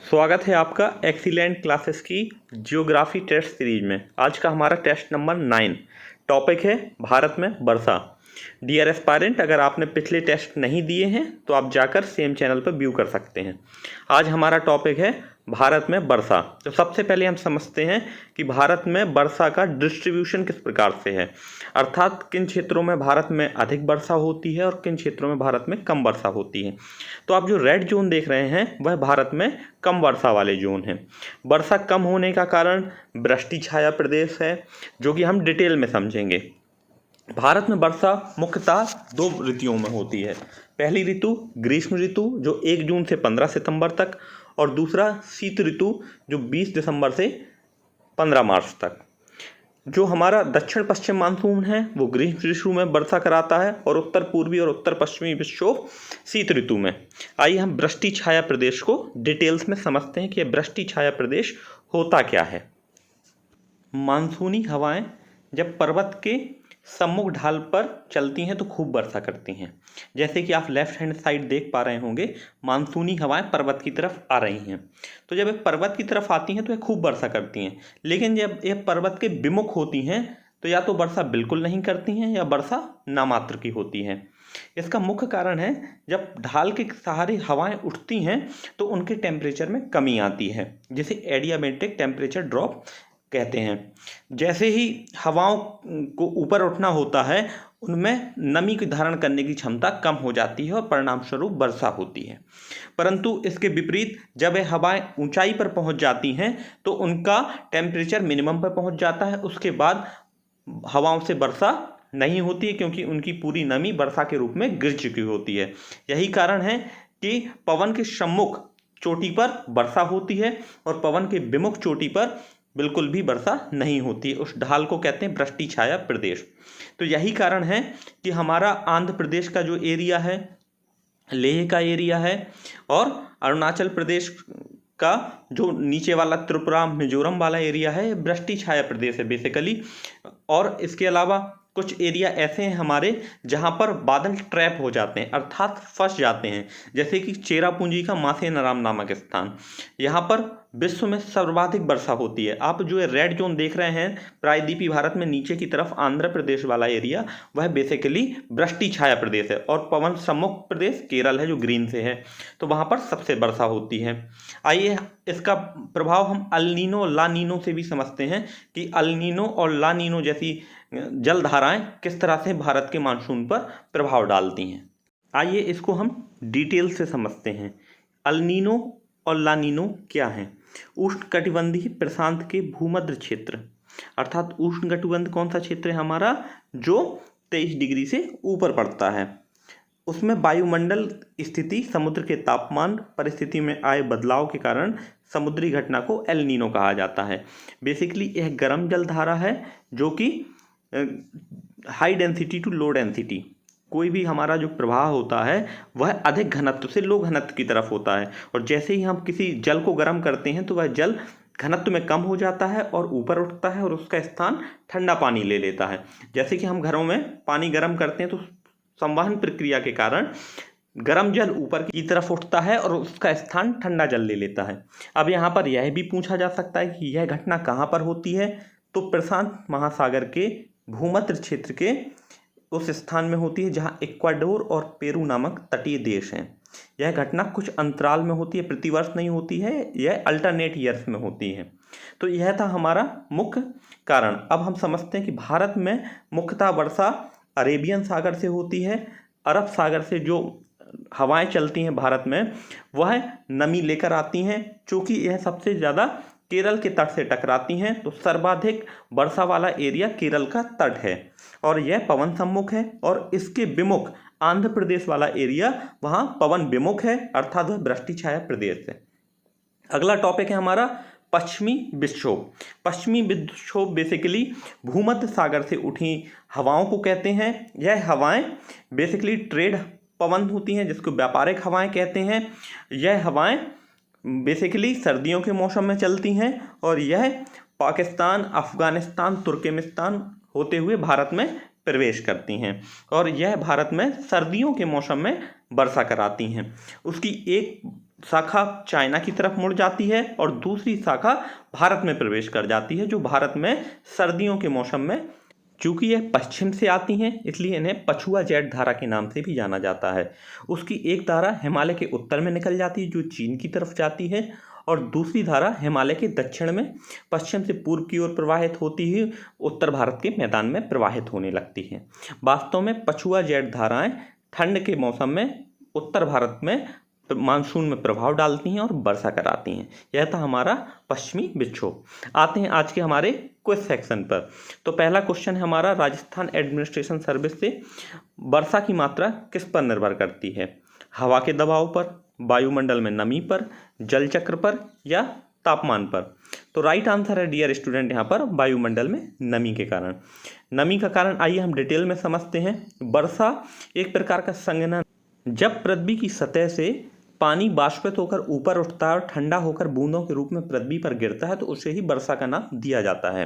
स्वागत है आपका एक्सीलेंट क्लासेस की जियोग्राफी टेस्ट सीरीज में। आज का हमारा टेस्ट नंबर 9 टॉपिक है भारत में वर्षा। डियर एस्पायरेंट, अगर आपने पिछले टेस्ट नहीं दिए हैं तो आप जाकर सेम चैनल पर व्यू कर सकते हैं। आज हमारा टॉपिक है भारत में वर्षा। तो सबसे पहले हम समझते हैं कि भारत में वर्षा का डिस्ट्रीब्यूशन किस प्रकार से है, अर्थात किन क्षेत्रों में भारत में अधिक वर्षा होती है और किन क्षेत्रों में भारत में कम वर्षा होती है। तो आप जो रेड जोन देख रहे हैं वह भारत में कम वर्षा वाले जोन हैं। वर्षा कम होने का कारण वृष्टि छाया प्रदेश है, जो कि हम डिटेल में समझेंगे। भारत में वर्षा मुख्यतः 2 ऋतुओं में होती है। पहली ऋतु ग्रीष्म ऋतु जो 1 जून से 15 सितंबर तक, और दूसरा शीत ऋतु जो 20 दिसंबर से 15 मार्च तक। जो हमारा दक्षिण पश्चिम मानसून है वो ग्रीष्म ऋतु में वर्षा कराता है और उत्तर पूर्वी और उत्तर पश्चिमी विक्षोभ शीत ऋतु में। आइए हम वृष्टि छाया प्रदेश को डिटेल्स में समझते हैं कि यह वृष्टि छाया प्रदेश होता क्या है। मानसूनी हवाएं जब पर्वत के सम्मुख ढाल पर चलती हैं तो खूब वर्षा करती हैं। जैसे कि आप लेफ्ट हैंड साइड देख पा रहे होंगे, मानसूनी हवाएं पर्वत की तरफ आ रही हैं। तो जब ये पर्वत की तरफ आती हैं तो ये खूब वर्षा करती हैं, लेकिन जब ये पर्वत के विमुख होती हैं तो या तो वर्षा बिल्कुल नहीं करती हैं या वर्षा नामात्र की होती है। इसका मुख्य कारण है जब ढाल के सहारे हवाएं उठती हैं तो उनके टेम्परेचर में कमी आती है, जिसे एडियाबेटिक टेम्परेचर ड्रॉप कहते हैं। जैसे ही हवाओं को ऊपर उठना होता है उनमें नमी की धारण करने की क्षमता कम हो जाती है और परिणाम स्वरूप वर्षा होती है। परंतु इसके विपरीत जब ये हवाएं ऊंचाई पर पहुंच जाती हैं तो उनका टेम्परेचर मिनिमम पर पहुंच जाता है। उसके बाद हवाओं से वर्षा नहीं होती है, क्योंकि उनकी पूरी नमी वर्षा के रूप में गिर चुकी होती है। यही कारण है कि पवन के सम्मुख चोटी पर वर्षा होती है और पवन के विमुख चोटी पर बिल्कुल भी वर्षा नहीं होती है। उस ढाल को कहते हैं वृष्टि छाया प्रदेश। तो यही कारण है कि हमारा आंध्र प्रदेश का जो एरिया है, लेह का एरिया है, और अरुणाचल प्रदेश का जो नीचे वाला त्रिपुरा मिजोरम वाला एरिया है, वृष्टि छाया प्रदेश है बेसिकली। और इसके अलावा कुछ एरिया ऐसे हैं हमारे जहां पर बादल ट्रैप हो जाते हैं, अर्थात फंस जाते हैं। जैसे कि चेरापूंजी का माथेरान नामक स्थान, यहाँ पर विश्व में सर्वाधिक वर्षा होती है। आप जो रेड जोन देख रहे हैं प्रायद्वीपीय भारत में नीचे की तरफ आंध्र प्रदेश वाला एरिया, वह बेसिकली वृष्टि छाया प्रदेश है। और पवन सम्मुख प्रदेश केरल है जो ग्रीन से है, तो वहाँ पर सबसे वर्षा होती है। आइए इसका प्रभाव हम अल नीनो ला नीनो से भी समझते हैं कि अल नीनो और ला नीनो जैसी जल धाराएं किस तरह से भारत के मानसून पर प्रभाव डालती हैं। आइए इसको हम डिटेल से समझते हैं। अल नीनो और ला नीनो क्या है? उष्णकटिबंधीय प्रशांत के भूमध्य क्षेत्र, अर्थात उष्णकटिबंध कौन सा क्षेत्र है हमारा, जो 23 डिग्री से ऊपर पड़ता है। उसमें वायुमंडल स्थिति समुद्र के तापमान परिस्थिति में आए बदलाव के कारण समुद्री घटना को एल नीनो कहा जाता है। बेसिकली यह गर्म जल धारा है जो कि high density to low density, कोई भी हमारा जो प्रवाह होता है वह अधिक घनत्व से लो घनत्व की तरफ होता है। और जैसे ही हम किसी जल को गर्म करते हैं तो वह जल घनत्व में कम हो जाता है और ऊपर उठता है और उसका स्थान ठंडा पानी ले लेता है। जैसे कि हम घरों में पानी गर्म करते हैं तो संवहन प्रक्रिया के कारण गर्म जल ऊपर की तरफ उठता है और उसका स्थान ठंडा जल ले लेता है। अब यहाँ पर यह भी पूछा जा सकता है कि यह घटना कहाँ पर होती है, तो प्रशांत महासागर के भूमध्य क्षेत्र के उस स्थान में होती है जहाँ इक्वाडोर और पेरू नामक तटीय देश हैं। यह घटना कुछ अंतराल में होती है, प्रतिवर्ष नहीं होती है, यह अल्टरनेट ईयर्स में होती है। तो यह था हमारा मुख्य कारण। अब हम समझते हैं कि भारत में मुख्यतः वर्षा अरेबियन सागर से होती है। अरब सागर से जो हवाएं चलती हैं भारत में वह नमी लेकर आती हैं, चूँकि यह सबसे ज़्यादा केरल के तट से टकराती हैं। तो सर्वाधिक वर्षा वाला एरिया केरल का तट है और यह पवन सम्मुख है, और इसके विमुख आंध्र प्रदेश वाला एरिया वहाँ पवन विमुख है, अर्थात वह वृष्टि छाया प्रदेश है। अगला टॉपिक है हमारा पश्चिमी विक्षोभ। पश्चिमी विक्षोभ बेसिकली भूमध्य सागर से उठी हवाओं को कहते हैं। यह हवाएं बेसिकली ट्रेड पवन होती हैं, जिसको व्यापारिक हवाएं कहते हैं। यह हवाएं बेसिकली सर्दियों के मौसम में चलती हैं और यह पाकिस्तान, अफगानिस्तान, तुर्कमेनिस्तान होते हुए भारत में प्रवेश करती हैं और यह भारत में सर्दियों के मौसम में वर्षा कराती हैं। उसकी एक शाखा चाइना की तरफ मुड़ जाती है और दूसरी शाखा भारत में प्रवेश कर जाती है, जो भारत में सर्दियों के मौसम में, चूंकि यह पश्चिम से आती हैं इसलिए इन्हें पछुआ जेठ धारा के नाम से भी जाना जाता है। उसकी एक धारा हिमालय के उत्तर में निकल जाती है जो चीन की तरफ जाती है, और दूसरी धारा हिमालय के दक्षिण में पश्चिम से पूर्व की ओर प्रवाहित होती हुई उत्तर भारत के मैदान में प्रवाहित होने लगती है। वास्तव में पछुआ जेठ धाराएं ठंड के मौसम में उत्तर भारत में मानसून में प्रभाव डालती हैं और वर्षा कराती हैं। यह था हमारा पश्चिमी विक्षोभ। आते हैं आज के हमारे क्विज सेक्शन पर। तो पहला क्वेश्चन है हमारा, राजस्थान एडमिनिस्ट्रेशन सर्विस से वर्षा की मात्रा किस पर निर्भर करती है? हवा के दबाव पर, वायुमंडल में नमी पर, जल चक्र पर या तापमान पर? तो राइट आंसर है डियर स्टूडेंट यहाँ पर वायुमंडल में नमी के कारण। नमी का कारण आइए हम डिटेल में समझते हैं। वर्षा एक प्रकार का संघनन, जब पृथ्वी की सतह से पानी बाष्पित होकर ऊपर उठता है और ठंडा होकर बूंदों के रूप में पृथ्वी पर गिरता है तो उसे ही वर्षा का नाम दिया जाता है।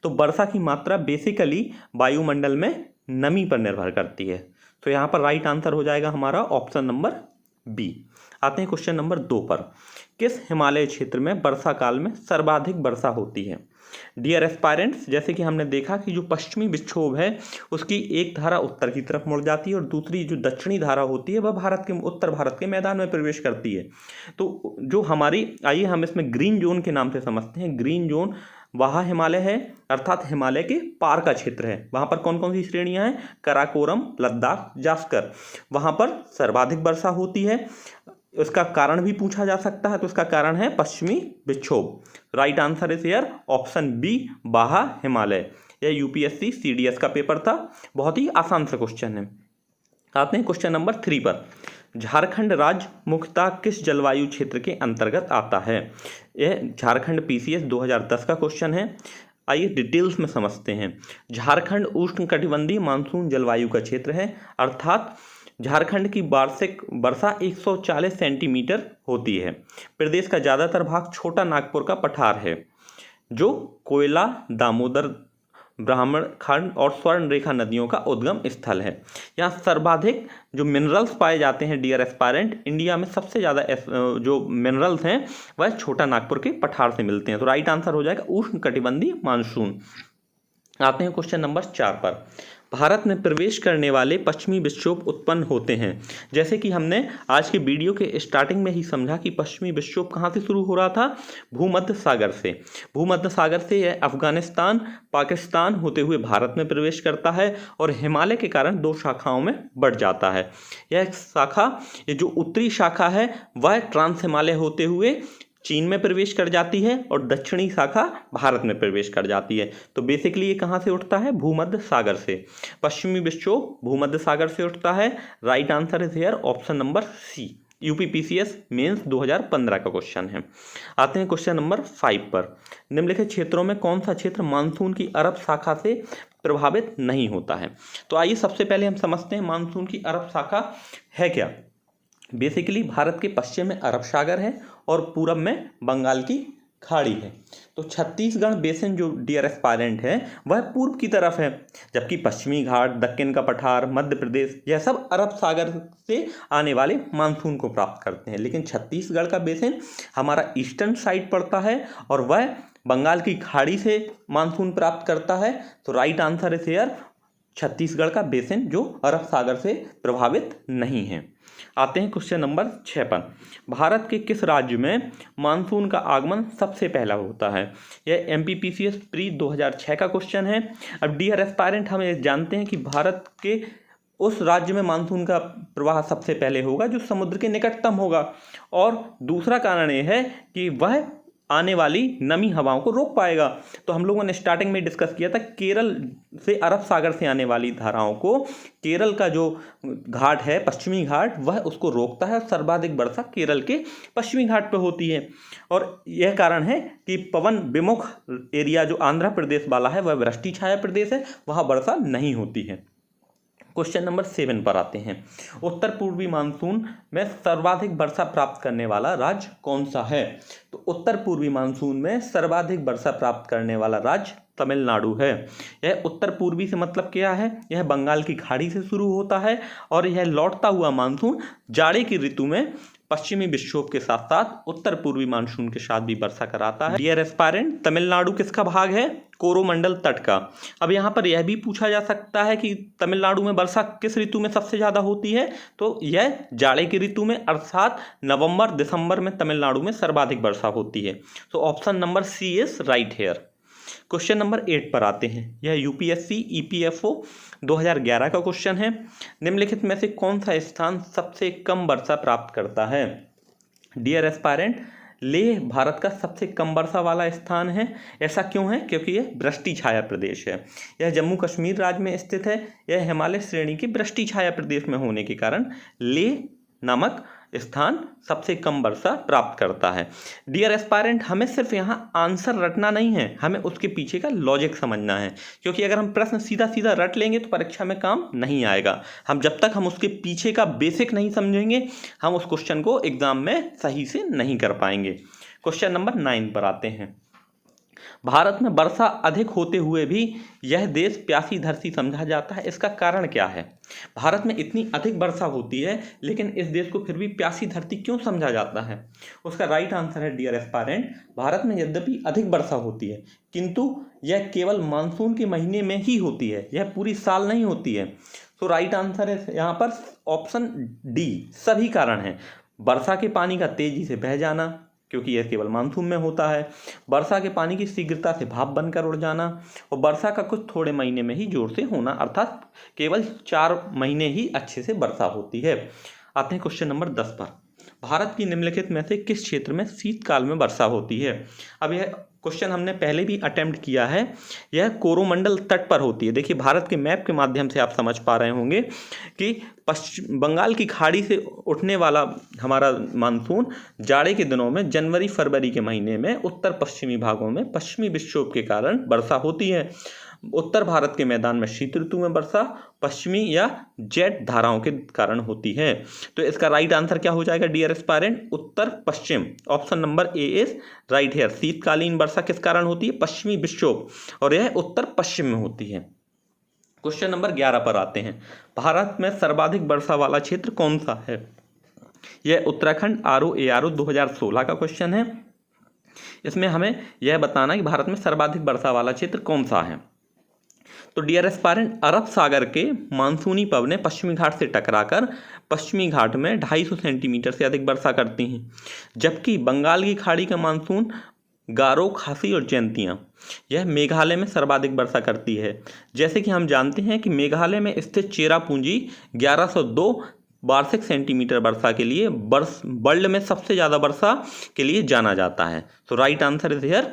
तो वर्षा की मात्रा बेसिकली वायुमंडल में नमी पर निर्भर करती है। तो यहाँ पर राइट आंसर हो जाएगा हमारा ऑप्शन नंबर बी। आते हैं क्वेश्चन नंबर 2 पर। किस हिमालय क्षेत्र में वर्षा काल में सर्वाधिक वर्षा होती है? डियर एस्पायरेंट्स, जैसे कि हमने देखा कि जो पश्चिमी विक्षोभ है उसकी एक धारा उत्तर की तरफ मुड़ जाती है और दूसरी जो दक्षिणी धारा होती है वह उत्तर भारत के मैदान में प्रवेश करती है। तो जो हमारी, आइए हम इसमें ग्रीन जोन के नाम से समझते हैं। ग्रीन जोन वहाँ हिमालय है, अर्थात हिमालय के पार का क्षेत्र है। वहाँ पर कौन कौन सी श्रेणियाँ हैं? काराकोरम, लद्दाख, जास्कर। वहाँ पर सर्वाधिक वर्षा होती है। उसका कारण भी पूछा जा सकता है, तो इसका कारण है पश्चिमी विक्षोभ। Right answer is here option B, बाहा हिमालय। यह यूपीएससी सीडीएस का पेपर था, बहुत ही आसान सा क्वेश्चन है। आते हैं क्वेश्चन नंबर 3 पर। झारखंड राज्य मुख्यतः किस जलवायु क्षेत्र के अंतर्गत आता है? यह झारखंड पीसीएस 2010 का क्वेश्चन है। आइए डिटेल्स में समझते हैं। झारखंड उष्णकटिबंधीय मानसून जलवायु का क्षेत्र है, अर्थात झारखंड की वार्षिक वर्षा 140 सेंटीमीटर होती है। प्रदेश का ज़्यादातर भाग छोटा नागपुर का पठार है, जो कोयला, दामोदर, ब्राह्मणखंड और स्वर्ण रेखा नदियों का उद्गम स्थल है। यहाँ सर्वाधिक जो मिनरल्स पाए जाते हैं डियर एस्पायरेंट, इंडिया में सबसे ज़्यादा जो मिनरल्स हैं वह छोटा नागपुर के पठार से मिलते हैं। तो राइट आंसर हो जाएगा उष्णकटिबंधीय मानसून। आते हैं क्वेश्चन नंबर 4 पर। भारत में प्रवेश करने वाले पश्चिमी विक्षोभ उत्पन्न होते हैं। जैसे कि हमने आज के वीडियो के स्टार्टिंग में ही समझा कि पश्चिमी विक्षोभ कहाँ से शुरू हो रहा था? भूमध्य सागर से। भूमध्य सागर से यह अफगानिस्तान, पाकिस्तान होते हुए भारत में प्रवेश करता है और हिमालय के कारण 2 शाखाओं में बढ़ जाता है। यह शाखा, ये जो उत्तरी शाखा है वह ट्रांस हिमालय होते हुए चीन में प्रवेश कर जाती है और दक्षिणी शाखा भारत में प्रवेश कर जाती है। तो बेसिकली ये कहाँ से उठता है? भूमध्य सागर से। पश्चिमी विक्षोभ भूमध्य सागर से उठता है। Right answer is here option number C. UPPCS mains 2015 का क्वेश्चन है। आते हैं क्वेश्चन नंबर 5 पर। निम्नलिखित क्षेत्रों में कौन सा क्षेत्र मानसून की अरब शाखा से प्रभावित नहीं होता है? तो आइए सबसे पहले हम समझते हैं मानसून की अरब शाखा है क्या। बेसिकली भारत के पश्चिम में अरब सागर है और पूरब में बंगाल की खाड़ी है। तो छत्तीसगढ़ बेसिन जो डियर एस्पायरेंट है वह पूर्व की तरफ है, जबकि पश्चिमी घाट, दक्कन का पठार, मध्य प्रदेश यह सब अरब सागर से आने वाले मानसून को प्राप्त करते हैं। लेकिन छत्तीसगढ़ का बेसिन हमारा ईस्टर्न साइड पड़ता है और वह बंगाल की खाड़ी से मानसून प्राप्त करता है। तो right answer is here Chhattisgarh का बेसिन जो अरब सागर से प्रभावित नहीं है। आते हैं क्वेश्चन नंबर 6 पर। भारत के किस राज्य में मानसून का आगमन सबसे पहला होता है? यह एमपीपीसीएस प्री 2006 का क्वेश्चन है। अब डियर एस्पायरेंट हम ये जानते हैं कि भारत के उस राज्य में मानसून का प्रवाह सबसे पहले होगा जो समुद्र के निकटतम होगा, और दूसरा कारण ये है कि वह आने वाली नमी हवाओं को रोक पाएगा। तो हम लोगों ने स्टार्टिंग में डिस्कस किया था केरल से अरब सागर से आने वाली धाराओं को, केरल का जो घाट है पश्चिमी घाट वह उसको रोकता है। सर्वाधिक वर्षा केरल के पश्चिमी घाट पर होती है और यह कारण है कि पवन विमुख एरिया जो आंध्र प्रदेश वाला है वह वृष्टि छाया प्रदेश है, वहाँ वर्षा नहीं होती है। क्वेश्चन नंबर 7 पर आते हैं। उत्तर पूर्वी मानसून में सर्वाधिक वर्षा प्राप्त करने वाला राज्य कौन सा है? तो उत्तर पूर्वी मानसून में सर्वाधिक वर्षा प्राप्त करने वाला राज्य तमिलनाडु है। यह उत्तर पूर्वी से मतलब क्या है? यह बंगाल की खाड़ी से शुरू होता है और यह लौटता हुआ मानसून जाड़े की ऋतु में पश्चिमी विक्षोभ के साथ साथ उत्तर पूर्वी मानसून के साथ भी वर्षा कराता है। डियर एस्पायरेंट, तमिलनाडु किसका भाग है? कोरोमंडल तट का। अब यहाँ पर यह भी पूछा जा सकता है कि तमिलनाडु में वर्षा किस ऋतु में सबसे ज़्यादा होती है, तो यह जाड़े की ऋतु में, अर्थात नवंबर दिसंबर में तमिलनाडु में सर्वाधिक वर्षा होती है। तो option number C is right here. Question number 8 पर आते हैं। यह यूपीएससी ईपीएफओ 2011 का क्वेश्चन है। निम्नलिखित में से कौन सा स्थान सबसे कम वर्षा प्राप्त करता है? डियर एस्पायरेंट, लेह भारत का सबसे कम वर्षा वाला स्थान है। ऐसा क्यों है? क्योंकि यह वृष्टि छाया प्रदेश है। यह जम्मू कश्मीर राज्य में स्थित है। यह हिमालय श्रेणी के वृष्टि छाया प्रदेश में होने के कारण लेह नामक स्थान सबसे कम वर्षा प्राप्त करता है। डियर एस्पायरेंट, हमें सिर्फ यहाँ आंसर रटना नहीं है, हमें उसके पीछे का लॉजिक समझना है, क्योंकि अगर हम प्रश्न सीधा सीधा रट लेंगे तो परीक्षा में काम नहीं आएगा। जब तक हम उसके पीछे का बेसिक नहीं समझेंगे, हम उस क्वेश्चन को एग्जाम में सही से नहीं कर पाएंगे। क्वेश्चन नंबर 9 पर आते हैं। भारत में वर्षा अधिक होते हुए भी यह देश प्यासी धरती समझा जाता है, इसका कारण क्या है? भारत में इतनी अधिक वर्षा होती है लेकिन इस देश को फिर भी प्यासी धरती क्यों समझा जाता है? उसका राइट आंसर है डियर एस्पायरेंट, भारत में यद्यपि अधिक वर्षा होती है किंतु यह केवल मानसून के महीने में ही होती है, यह पूरी साल नहीं होती है। तो राइट आंसर है यहाँ पर ऑप्शन डी, सभी कारण हैं। वर्षा के पानी का तेजी से बह जाना, क्योंकि यह केवल मानसून में होता है, वर्षा के पानी की शीघ्रता से भाप बनकर उड़ जाना, और वर्षा का कुछ थोड़े महीने में ही जोर से होना, अर्थात केवल 4 महीने ही अच्छे से वर्षा होती है। आते हैं क्वेश्चन नंबर 10 पर। भारत की निम्नलिखित में से किस क्षेत्र में शीतकाल में वर्षा होती है? अब यह क्वेश्चन हमने पहले भी अटेम्प्ट किया है। यह कोरोमंडल तट पर होती है। देखिए, भारत के मैप के माध्यम से आप समझ पा रहे होंगे कि पश्चिम बंगाल की खाड़ी से उठने वाला हमारा मानसून जाड़े के दिनों में जनवरी फरवरी के महीने में उत्तर पश्चिमी भागों में पश्चिमी विक्षोभ के कारण वर्षा होती है। उत्तर भारत के मैदान में शीत ऋतु में वर्षा पश्चिमी या जेट धाराओं के कारण होती है। तो इसका राइट आंसर क्या हो जाएगा डियर एस्पायरेंट? उत्तर पश्चिम। Option number A is right here. शीतकालीन वर्षा किस कारण होती है? पश्चिमी विक्षोभ, और यह उत्तर पश्चिम में होती है। क्वेश्चन नंबर 11 पर आते हैं। भारत में सर्वाधिक वर्षा वाला क्षेत्र कौन सा है? यह उत्तराखंड ROARO 2016 का क्वेश्चन है। इसमें हमें यह बताना कि भारत में सर्वाधिक वर्षा वाला क्षेत्र कौन सा है। तो डियर एस्पायरेंट, अरब सागर के मानसूनी पवनें पश्चिमी घाट से टकराकर पश्चिमी घाट में 250 सेंटीमीटर से अधिक वर्षा करती हैं, जबकि बंगाल की खाड़ी का मानसून गारो, खासी और जयंतियाँ यह मेघालय में सर्वाधिक वर्षा करती है। जैसे कि हम जानते हैं कि मेघालय में स्थित चेरापूंजी 1102 वार्षिक सेंटीमीटर वर्षा के लिए वर्ल्ड में सबसे ज़्यादा वर्षा के लिए जाना जाता है। तो right answer is here.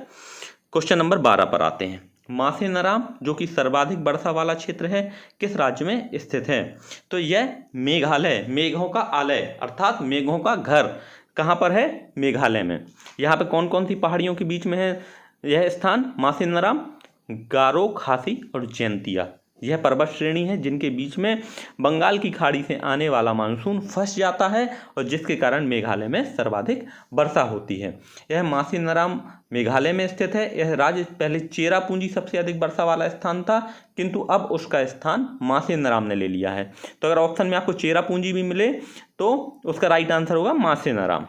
Question number 12 पर आते हैं। माथेरान जो कि सर्वाधिक वर्षा वाला क्षेत्र है, किस राज्य में स्थित है? तो यह मेघालय, मेघों का आलय अर्थात मेघों का घर कहाँ पर है? मेघालय में। यहाँ पे कौन कौन सी पहाड़ियों के बीच में है यह स्थान? माथेरान, गारो, खासी और जयंतिया यह पर्वत श्रेणी है जिनके बीच में बंगाल की खाड़ी से आने वाला मानसून फंस जाता है और जिसके कारण मेघालय में सर्वाधिक वर्षा होती है। यह माथेरान मेघालय में स्थित है। यह राज्य पहले चेरापूंजी सबसे अधिक वर्षा वाला स्थान था, किंतु अब उसका स्थान माथेरान ने ले लिया है। तो अगर ऑप्शन में आपको चेरापूंजी भी मिले तो उसका राइट आंसर होगा माथेरान।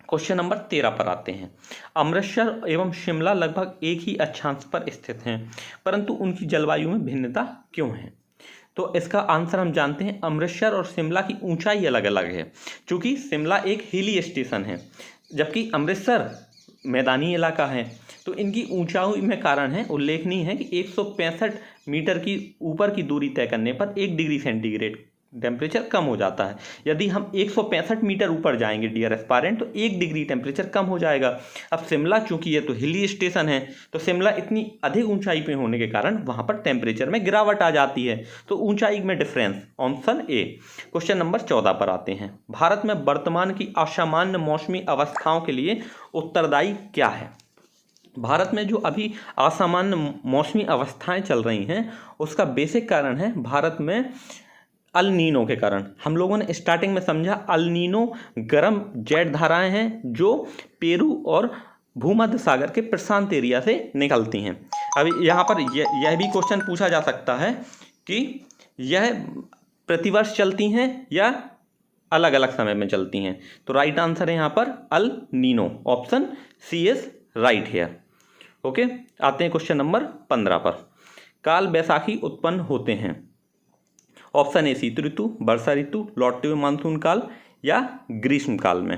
क्वेश्चन नंबर 13 पर आते हैं। अमृतसर एवं शिमला लगभग एक ही अक्षांश पर स्थित हैं, परंतु उनकी जलवायु में भिन्नता क्यों है? तो इसका आंसर हम जानते हैं, अमृतसर और शिमला की ऊंचाई अलग अलग है। चूँकि शिमला एक हिली स्टेशन है जबकि अमृतसर मैदानी इलाका है, तो इनकी ऊंचाई में कारण है उल्लेखनीय है कि 165 मीटर की ऊपर की दूरी तय करने पर 1 डिग्री सेंटीग्रेड टेम्परेचर कम हो जाता है। यदि हम 165 मीटर ऊपर जाएंगे डियर एस्पायरेंट तो 1 डिग्री टेम्परेचर कम हो जाएगा। अब शिमला चूंकि ये तो हिली स्टेशन है, तो शिमला इतनी अधिक ऊंचाई पे होने के कारण वहां पर टेम्परेचर में गिरावट आ जाती है, तो ऊंचाई में difference, option A. Question number 14 पर आते हैं। भारत में वर्तमान की असामान्य मौसमी अवस्थाओं के लिए उत्तरदायी क्या है? भारत में जो अभी असामान्य मौसमी अवस्थाएं चल रही हैं उसका बेसिक कारण है भारत में अल नीनो के कारण। हम लोगों ने स्टार्टिंग में समझा अल नीनो गर्म जेट धाराएं हैं जो पेरू और भूमध्य सागर के प्रशांत एरिया से निकलती हैं। अभी यहाँ पर यह भी क्वेश्चन पूछा जा सकता है कि यह प्रतिवर्ष चलती हैं या अलग अलग समय में चलती हैं। तो राइट आंसर है यहाँ पर El Niño, option C is right here. Okay, आते हैं क्वेश्चन नंबर 15 पर। काल बैसाखी उत्पन्न होते हैं, ऑप्शन ए शीत ऋतु, वर्षा ऋतु, लौटते हुए मानसून काल या ग्रीष्म काल में।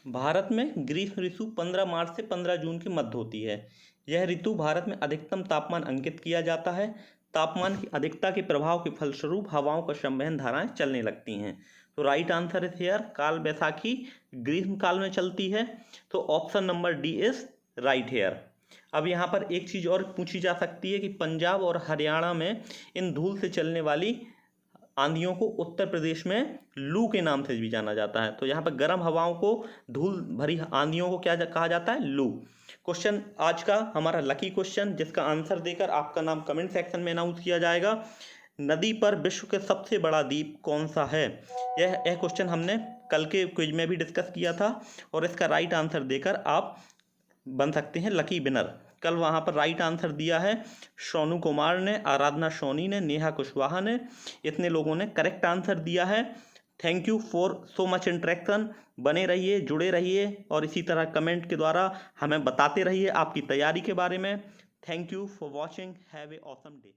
भारत में ग्रीष्म ऋतु 15 मार्च से 15 जून के मध्य होती है। यह ऋतु भारत में अधिकतम तापमान अंकित किया जाता है। तापमान की अधिकता के प्रभाव के फलस्वरूप हवाओं का संवहन धाराएं चलने लगती हैं। तो राइट आंसर इज हियर काल बैसाखी ग्रीष्म काल में चलती है। तो option number D is right here. अब यहाँ पर एक चीज़ और पूछी जा सकती है कि पंजाब और हरियाणा में इन धूल से चलने वाली आंधियों को उत्तर प्रदेश में लू के नाम से भी जाना जाता है। तो यहाँ पर गर्म हवाओं को, धूल भरी आंधियों को क्या कहा जाता है? लू। क्वेश्चन आज का हमारा लकी क्वेश्चन, जिसका आंसर देकर आपका नाम कमेंट सेक्शन में अनाउंस किया जाएगा। नदी पर विश्व के सबसे बड़ा द्वीप कौन सा है? यह क्वेश्चन हमने कल के क्विज में भी डिस्कस किया था और इसका राइट आंसर देकर आप बन सकते हैं लकी विनर। कल वहाँ पर राइट आंसर दिया है सोनू कुमार ने, आराधना सोनी ने, नेहा कुशवाहा ने। इतने लोगों ने करेक्ट आंसर दिया है। Thank you for so much interaction. बने रहिए, जुड़े रहिए और इसी तरह कमेंट के द्वारा हमें बताते रहिए आपकी तैयारी के बारे में। Thank you for watching. Have a awesome day.